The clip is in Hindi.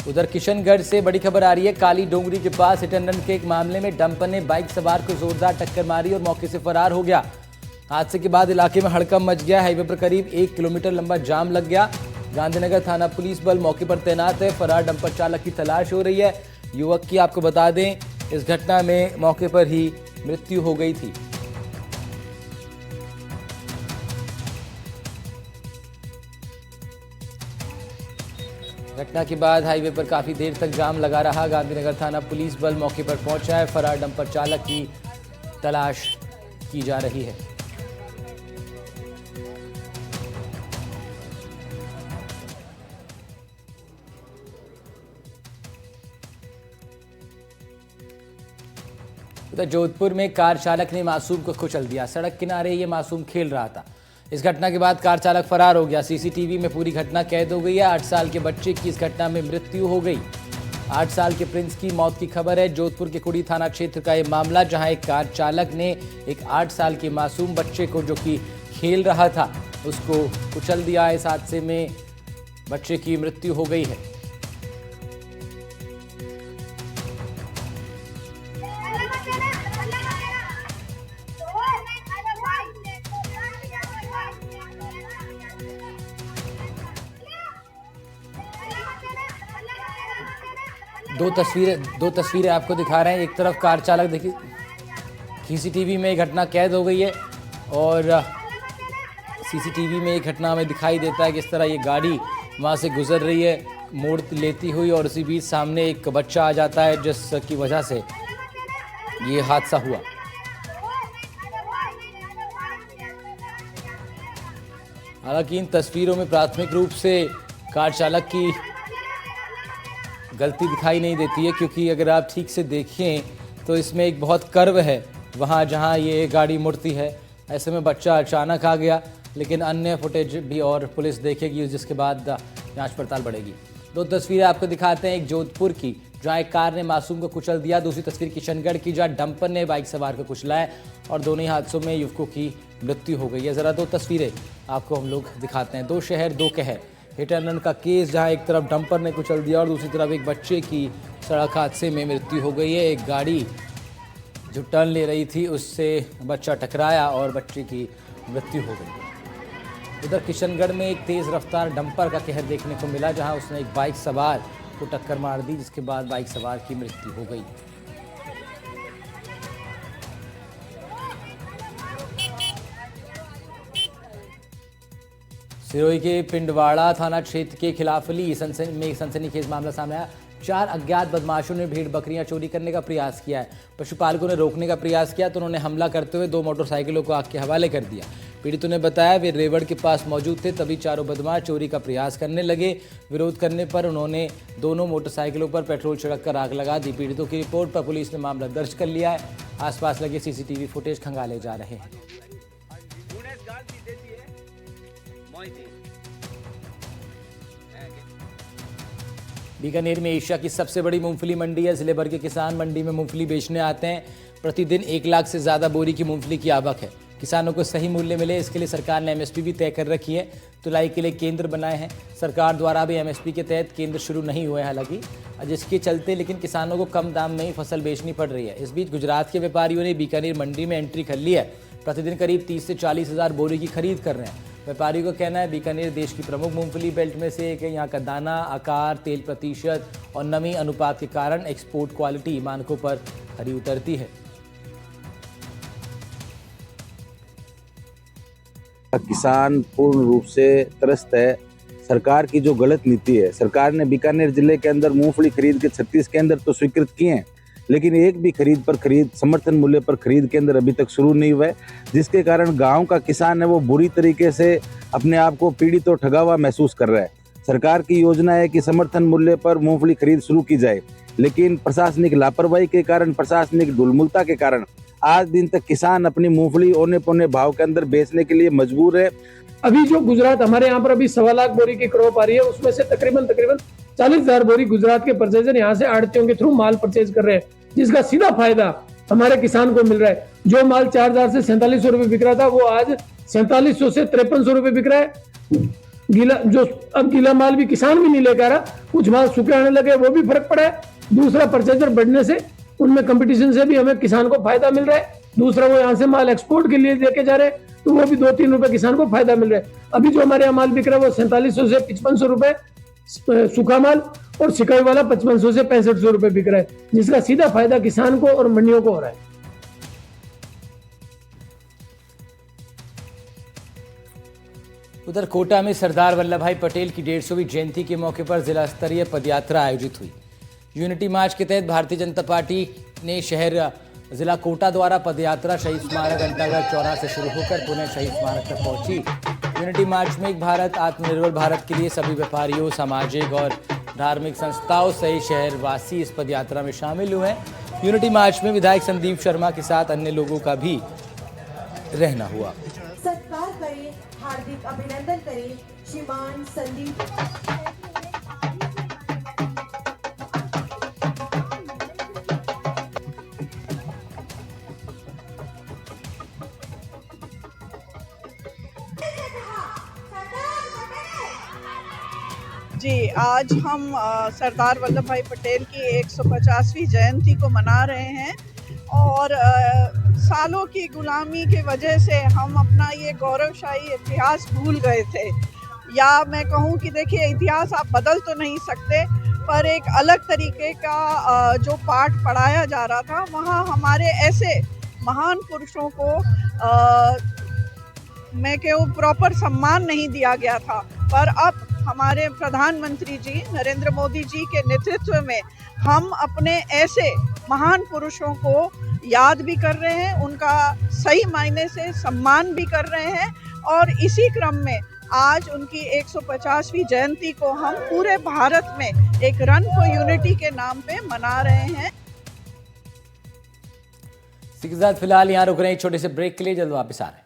उधर किशनगढ़ से बड़ी खबर आ रही है। काली डोंगरी के पास हिट एंड रन के एक मामले में डंपर ने बाइक सवार को जोरदार टक्कर मारी और मौके से फरार हो गया। हादसे के बाद इलाके में हड़कंप मच गया। हाईवे पर करीब 1 किलोमीटर लंबा जाम लग गया। गांधीनगर थाना पुलिस बल मौके पर तैनात है। फरार डंपर चालक की तलाश हो रही है। युवक की आपको बता दें, इस घटना में मौके पर ही मृत्यु हो गई थी। घटना के बाद हाईवे पर काफी देर तक जाम लगा रहा। गांधीनगर थाना पुलिस बल मौके पर पहुंचा है। फरार डंपर चालक की तलाश की जा रही है। उधर जोधपुर में कार चालक ने मासूम को कुचल दिया। सड़क किनारे ये मासूम खेल रहा था। इस घटना के बाद कार चालक फरार हो गया। सीसीटीवी में पूरी घटना कैद हो गई है। 8 साल के बच्चे की इस घटना में मृत्यु हो गई। 8 साल के प्रिंस की मौत की खबर है। जोधपुर के कुड़ी थाना क्षेत्र का यह मामला, जहां एक कार चालक ने एक 8 साल के मासूम बच्चे को, जो कि खेल रहा था, उसको कुचल दिया। इस हादसे में बच्चे की मृत्यु हो गई है। दो तस्वीरें आपको दिखा रहे हैं। एक तरफ कार चालक, देखिए सीसीटीवी में एक घटना कैद हो गई है और सीसीटीवी में एक घटना हमें दिखाई देता है कि इस तरह ये गाड़ी वहां से गुजर रही है मोड़ लेती हुई, और उसी बीच सामने एक बच्चा आ जाता है, जिसकी वजह से ये हादसा हुआ। हालांकि इन तस्वीरों में प्राथमिक रूप से कार चालक की गलती दिखाई नहीं देती है, क्योंकि अगर आप ठीक से देखें तो इसमें एक बहुत कर्व है वहाँ जहाँ ये गाड़ी मुड़ती है। ऐसे में बच्चा अचानक आ गया, लेकिन अन्य फुटेज भी और पुलिस देखेगी, जिसके बाद जांच पड़ताल बढ़ेगी। 2 तस्वीरें आपको दिखाते हैं। एक जोधपुर की, जहाँ एक कार ने मासूम को कुचल दिया। दूसरी तस्वीर किशनगढ़ की, जहाँ डंपर ने बाइक सवार को कुचला है और दोनों ही हादसों में युवकों की मृत्यु हो गई है। ज़रा 2 तस्वीरें आपको हम लोग दिखाते हैं। 2 शहर 2 कहर। हिट एंड रन का केस, जहां एक तरफ डंपर ने कुचल दिया और दूसरी तरफ एक बच्चे की सड़क हादसे में मृत्यु हो गई है। एक गाड़ी जो टर्न ले रही थी, उससे बच्चा टकराया और बच्चे की मृत्यु हो गई। उधर किशनगढ़ में एक तेज़ रफ्तार डंपर का कहर देखने को मिला, जहां उसने एक बाइक सवार को टक्कर मार दी, जिसके बाद बाइक सवार की मृत्यु हो गई। सिरोही के पिंडवाड़ा थाना क्षेत्र के खिलाफली में सनसनीखेज मामला सामने आया। 4 अज्ञात बदमाशों ने भेड़ बकरियां चोरी करने का प्रयास किया है। पशुपालकों ने रोकने का प्रयास किया तो उन्होंने हमला करते हुए 2 मोटरसाइकिलों को आग के हवाले कर दिया। पीड़ितों ने बताया वे रेवड़ के पास मौजूद थे, तभी चारों बदमाश चोरी का प्रयास करने लगे। विरोध करने पर उन्होंने दोनों मोटरसाइकिलों पर पेट्रोल छिड़ककर आग लगा दी। पीड़ितों की रिपोर्ट पर पुलिस ने मामला दर्ज कर लिया है। आसपास लगे सीसीटीवी फुटेज खंगाले जा रहे हैं। बीकानेर में एशिया की सबसे बड़ी मूंगफली मंडी है। जिले भर के किसान मंडी में मूंगफली बेचने आते हैं। प्रतिदिन 1 लाख से ज़्यादा बोरी की मूंगफली की आवक है। किसानों को सही मूल्य मिले, इसके लिए सरकार ने एमएसपी भी तय कर रखी है। तुलाई के लिए केंद्र बनाए हैं। सरकार द्वारा भी एमएसपी के तहत केंद्र शुरू नहीं हुए हैं हालांकि, जिसके चलते लेकिन किसानों को कम दाम में ही फसल बेचनी पड़ रही है। इस बीच गुजरात के व्यापारियों ने बीकानेर मंडी में एंट्री कर ली है। प्रतिदिन करीब 30 से 40 हज़ार बोरी की खरीद कर रहे हैं। व्यापारियों का कहना है बीकानेर देश की प्रमुख मूंगफली बेल्ट में से एक है। यहाँ का दाना, आकार, तेल प्रतिशत और नमी अनुपात के कारण एक्सपोर्ट क्वालिटी मानकों पर खरी उतरती है। किसान पूर्ण रूप से त्रस्त है। सरकार की जो गलत नीति है, सरकार ने बीकानेर जिले के अंदर मूंगफली खरीद के 36 केंद्र तो स्वीकृत किए हैं, लेकिन एक भी खरीद समर्थन मूल्य पर खरीद केंद्र अभी तक शुरू नहीं हुआ है, जिसके कारण गांव का किसान है वो बुरी तरीके से अपने आप को पीड़ित और ठगा हुआ महसूस कर रहा है। सरकार की योजना है कि समर्थन मूल्य पर मूंगफली खरीद शुरू की जाए, लेकिन प्रशासनिक लापरवाही के कारण, प्रशासनिक ढुलमुलता के कारण आज दिन तक किसान अपनी मूंगफली औने पौने भाव के अंदर बेचने के लिए मजबूर है। अभी जो गुजरात हमारे यहाँ पर अभी 1.25 लाख बोरी की क्रॉप आ रही है, उसमें से तकरीबन 40,000 बोरी गुजरात के परचेजर यहाँ से आड़तियों के थ्रू माल परचेज कर रहे हैं, जिसका सीधा फायदा हमारे किसान को मिल रहा है। जो माल 4,000 से 4700 रुपए बिक रहा था, वो आज 4700 से 5300 रुपए बिक रहा है। गीला जो अब गीला माल भी किसान भी नहीं लेकर आ रहा, कुछ माल सूखे आने लगे, वो भी फर्क पड़ा है। दूसरा, परचेजर बढ़ने से उनमें कंपटीशन से भी हमें किसान को फायदा मिल रहा है। दूसरा, वो यहाँ से माल एक्सपोर्ट के लिए लेके जा रहे हैं, तो वो भी 2-3 रुपए किसान को फायदा मिल रहा है। अभी जो हमारे यहाँ माल बिक रहा है वो 4700 से 5500 रुपए सूखा माल, और सिकाई वाला 5500 से 6500 रुपए बिक रहा है, जिसका सीधा फायदा किसान को और मंडियों को हो रहा है। उधर कोटा में सरदार वल्लभ भाई पटेल की 150वीं जयंती के मौके पर जिला स्तरीय पदयात्रा आयोजित हुई। यूनिटी मार्च के तहत भारतीय जनता पार्टी ने शहर जिला कोटा द्वारा पदयात्रा शहीद स्मारक घंटाघर चौराहा से शुरू होकर पुणे शहीद स्मारक तक पहुंची। यूनिटी मार्च में एक भारत आत्मनिर्भर भारत के लिए सभी व्यापारियों, सामाजिक और धार्मिक संस्थाओं सहित शहरवासी इस पदयात्रा में शामिल हुए हैं। यूनिटी मार्च में विधायक संदीप शर्मा के साथ अन्य लोगों का भी रहना हुआ। सत्कार करें, हार्दिक अभिनंदन करें श्रीमान संदीप। जी, आज हम सरदार वल्लभ भाई पटेल की 150वीं जयंती को मना रहे हैं और सालों की गुलामी की वजह से हम अपना ये गौरवशाली इतिहास भूल गए थे। या मैं कहूँ कि देखिए, इतिहास आप बदल तो नहीं सकते, पर एक अलग तरीके का जो पाठ पढ़ाया जा रहा था, वहाँ हमारे ऐसे महान पुरुषों को मैं कहूँ प्रॉपर सम्मान नहीं दिया गया था। पर अब हमारे प्रधानमंत्री जी नरेंद्र मोदी जी के नेतृत्व में हम अपने ऐसे महान पुरुषों को याद भी कर रहे हैं, उनका सही मायने से सम्मान भी कर रहे हैं, और इसी क्रम में आज उनकी 150वीं जयंती को हम पूरे भारत में एक रन फॉर यूनिटी के नाम पे मना रहे हैं। इसी के साथ फिलहाल यहाँ रुक रहे हैं एक छोटे से ब्रेक के लिए, जल्द वापस आ रहे हैं।